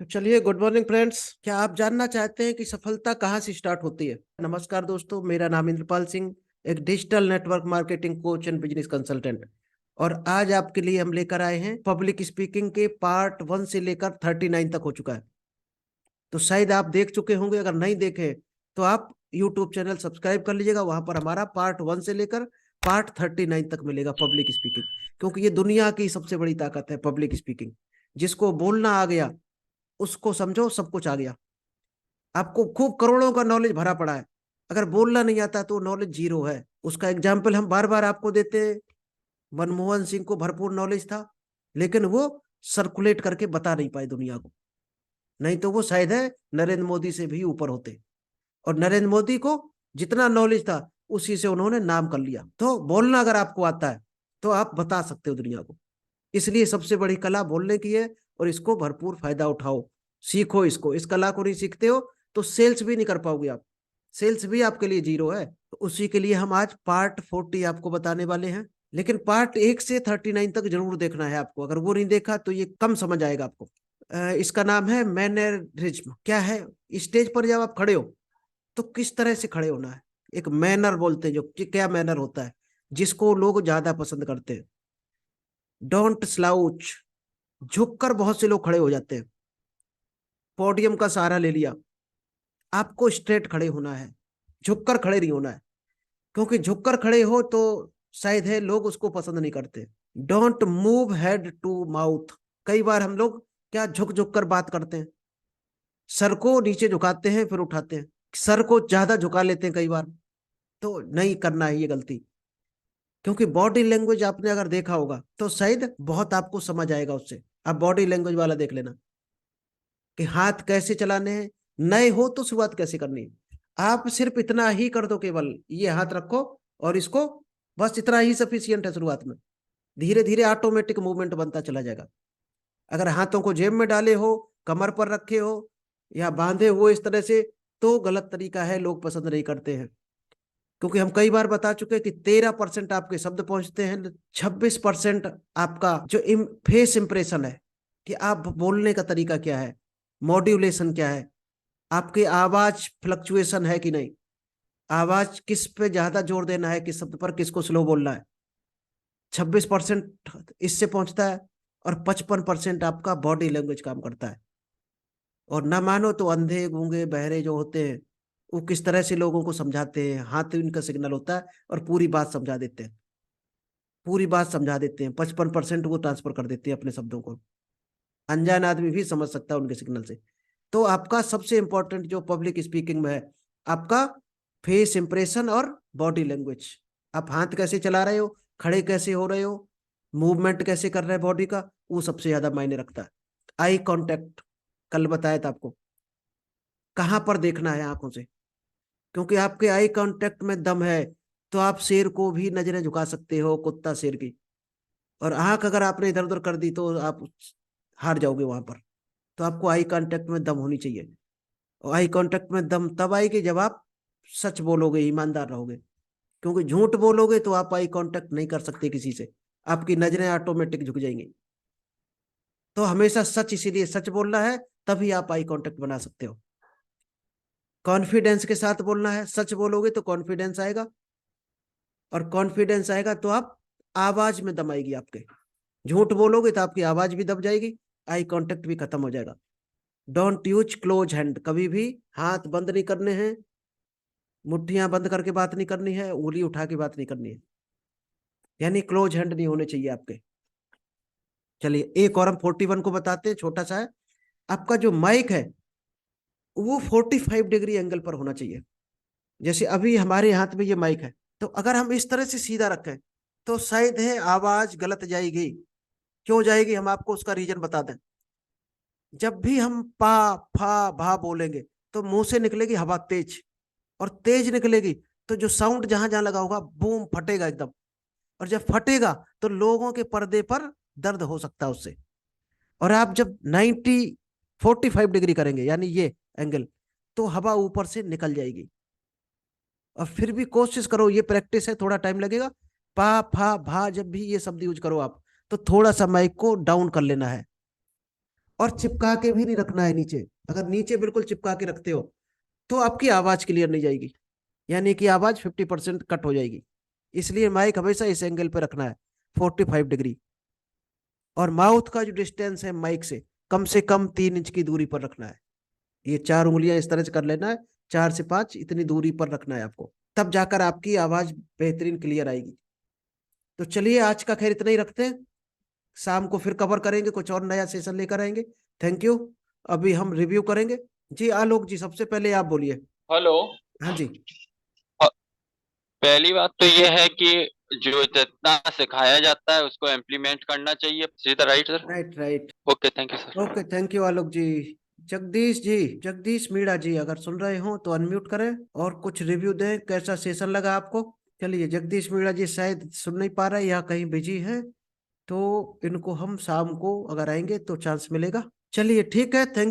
तो चलिए, good morning friends. क्या आप जानना चाहते हैं कि सफलता कहाँ से स्टार्ट होती है? नमस्कार दोस्तों, मेरा नाम इंद्रपाल सिंह, एक digital network marketing coach and business consultant. और आज आपके लिए हम लेकर आए हैं पब्लिक स्पीकिंग के पार्ट 1 से लेकर 39 तक हो चुका है। तो शायद आप देख चुके होंगे, अगर नहीं देखे तो आप यूट्यूब चैनल सब्सक्राइब कर लीजिएगा। वहां पर हमारा पार्ट 1 से लेकर पार्ट 39 तक मिलेगा पब्लिक स्पीकिंग। क्योंकि ये दुनिया की सबसे बड़ी ताकत है पब्लिक स्पीकिंग। जिसको बोलना आ गया उसको समझो सब कुछ आ गया। आपको खूब करोड़ों का नॉलेज भरा पड़ा है, अगर बोलना नहीं आता तो नॉलेज जीरो है। उसका एग्जाम्पल हम बार बार आपको देते हैं। मनमोहन सिंह को भरपूर नॉलेज था, लेकिन वो सर्कुलेट करके बता नहीं पाए दुनिया को। नहीं तो वो शायद है नरेंद्र मोदी से भी ऊपर होते। और नरेंद्र मोदी को जितना नॉलेज था उसी से उन्होंने नाम कर लिया। तो बोलना अगर आपको आता है तो आप बता सकते हो दुनिया को। इसलिए सबसे बड़ी कला बोलने की है, और इसको भरपूर फायदा उठाओ। सीखो इसको। इस कला को नहीं सीखते हो तो सेल्स भी नहीं कर पाओगे आप। सेल्स भी आपके लिए जीरो है। तो उसी के लिए हम आज पार्ट 40 आपको बताने वाले हैं। लेकिन पार्ट 1 से 39 तक जरूर देखना है आपको। अगर वो नहीं देखा तो ये कम समझ आएगा आपको। इसका नाम है मैनरिज्म। क्या है? स्टेज पर जब आप खड़े हो तो किस तरह से खड़े होना है। एक मैनर बोलते हैं, जो कि क्या मैनर होता है जिसको लोग ज्यादा पसंद करते हैं। Don't slouch. झुककर बहुत से लोग खड़े हो जाते हैं। पोडियम का सहारा ले लिया। आपको स्ट्रेट खड़े होना है, झुककर खड़े नहीं होना है। क्योंकि झुककर खड़े हो तो शायद है लोग उसको पसंद नहीं करते। Don't move head to mouth. कई बार हम लोग क्या झुक झुक कर बात करते हैं। सर को नीचे झुकाते हैं फिर उठाते हैं। सर को ज्यादा झुका लेते हैं कई बार। तो नहीं करना है ये गलती। क्योंकि बॉडी लैंग्वेज आपने अगर देखा होगा तो शायद बहुत आपको समझ आएगा उससे। आप बॉडी लैंग्वेज वाला देख लेना कि हाथ कैसे चलाने हैं। नए हो तो शुरुआत कैसे करनी है। आप सिर्फ इतना ही कर दो, केवल ये हाथ रखो और इसको, बस इतना ही सफिशियंट है शुरुआत में। धीरे धीरे ऑटोमेटिक मूवमेंट बनता चला जाएगा। अगर हाथों को जेब में डाले हो, कमर पर रखे हो या बांधे हो इस तरह से, तो गलत तरीका है, लोग पसंद नहीं करते हैं। क्योंकि हम कई बार बता चुके हैं कि 13% आपके शब्द पहुंचते हैं, 26% आपका जो फेस इंप्रेशन है कि आप बोलने का तरीका क्या है, मॉड्यूलेशन क्या है, आपकी आवाज फ्लक्चुएशन है कि नहीं, आवाज किस पे ज्यादा जोर देना है, किस शब्द पर, किसको स्लो बोलना है। 26% इससे पहुंचता है। और 55% आपका बॉडी लैंग्वेज काम करता है। और ना मानो तो अंधे गूंगे बहरे जो होते हैं, वो किस तरह से लोगों को समझाते हैं। हाथ इनका सिग्नल होता है और पूरी बात समझा देते हैं। पूरी बात समझा देते हैं, 55% वो ट्रांसफर कर देते हैं अपने शब्दों को। अनजान आदमी भी समझ सकता है उनके सिग्नल से। तो आपका सबसे इंपॉर्टेंट जो पब्लिक स्पीकिंग में है, आपका फेस इंप्रेशन और बॉडी लैंग्वेज। आप हाथ कैसे चला रहे हो, खड़े कैसे हो रहे हो, मूवमेंट कैसे कर रहे हैं बॉडी का, वो सबसे ज्यादा मायने रखता है। आई कांटेक्ट, कल बताया था आपको, कहां पर देखना है आंखों से। क्योंकि आपके आई कांटेक्ट में दम है तो आप शेर को भी नजरें झुका सकते हो, कुत्ता शेर की। और आंख अगर आपने इधर उधर कर दी तो आप हार जाओगे वहां पर। तो आपको आई कांटेक्ट में दम होनी चाहिए। और आई कांटेक्ट में दम तब आएगी जब आप सच बोलोगे, ईमानदार रहोगे। क्योंकि झूठ बोलोगे तो आप आई कांटेक्ट नहीं कर सकते किसी से, आपकी नजरें ऑटोमेटिक झुक जाएंगी। तो हमेशा सच, इसीलिए सच बोलना है, तभी आप आई कांटेक्ट बना सकते हो। कॉन्फिडेंस के साथ बोलना है। सच बोलोगे तो कॉन्फिडेंस आएगा, और कॉन्फिडेंस आएगा तो आप आवाज में दम आएगी आपके। झूठ बोलोगे तो आपकी आवाज भी दब जाएगी, आई कांटेक्ट भी खत्म हो जाएगा। Don't use close hand. कभी भी हाथ बंद नहीं करने हैं, मुट्ठियां बंद करके बात नहीं करनी है, उंगली उठा के बात नहीं करनी है। यानी क्लोज हैंड नहीं होने चाहिए आपके। चलिए, एक और हम 41 को बताते हैं, छोटा सा है। आपका जो माइक है वो 45 डिग्री एंगल पर होना चाहिए। जैसे अभी हमारे हाथ में ये माइक है, तो अगर हम इस तरह से सीधा रखें तो शायद है आवाज गलत जाएगी। क्यों जाएगी, हम आपको उसका रीजन बता दें। जब भी हम पा फा भा बोलेंगे तो मुंह से निकलेगी हवा तेज, और तेज निकलेगी तो जो साउंड जहां जहां लगा होगा बूम फटेगा एकदम। और जब फटेगा तो लोगों के पर्दे पर दर्द हो सकता है उससे। और आप जब 45 डिग्री करेंगे, यानी ये एंगल, तो हवा ऊपर से निकल जाएगी। और फिर भी कोशिश करो, ये प्रैक्टिस है, थोड़ा टाइम लगेगा। पा फा भा जब भी ये शब्द यूज करो आप, तो थोड़ा सा माइक को डाउन कर लेना है। और चिपका के भी नहीं रखना है नीचे। अगर नीचे बिल्कुल चिपका के रखते हो तो आपकी आवाज क्लियर नहीं जाएगी, यानी कि आवाज 50% कट हो जाएगी। इसलिए माइक हमेशा इस एंगल पे रखना है, 45 डिग्री। और माउथ का जो डिस्टेंस है माइक से कम 3 इंच की दूरी पर रखना है। ये 4 उंगलियां इस तरह से कर लेना है, 4 से 5 इतनी दूरी पर रखना है आपको, तब जाकर आपकी आवाज बेहतरीन क्लियर आएगी। तो चलिए आज का खैर इतना ही रखते हैं, शाम को फिर कवर करेंगे, कुछ और नया सेशन लेकर आएंगे। Thank you. अभी हम रिव्यू करेंगे। जी आलोक जी, सबसे पहले आप बोलिए। हेलो। हाँ जी। पहली बात तो ये है कि जो जितना सिखाया जाता है उसको इम्प्लीमेंट करना चाहिए सीधा, right sir? Right right. Okay, thank you sir. Okay thank you Alok ji. Jagdish ji, Jagdish Meena ji, अगर सुन रहे हो तो अनम्यूट करें और कुछ रिव्यू दें, कैसा सेशन लगा आपको। चलिए, जगदीश मीणा जी शायद सुन नहीं पा रहे या कहीं बिजी है, तो इनको हम शाम को अगर आएंगे तो चांस मिलेगा। चलिए ठीक है, थैंक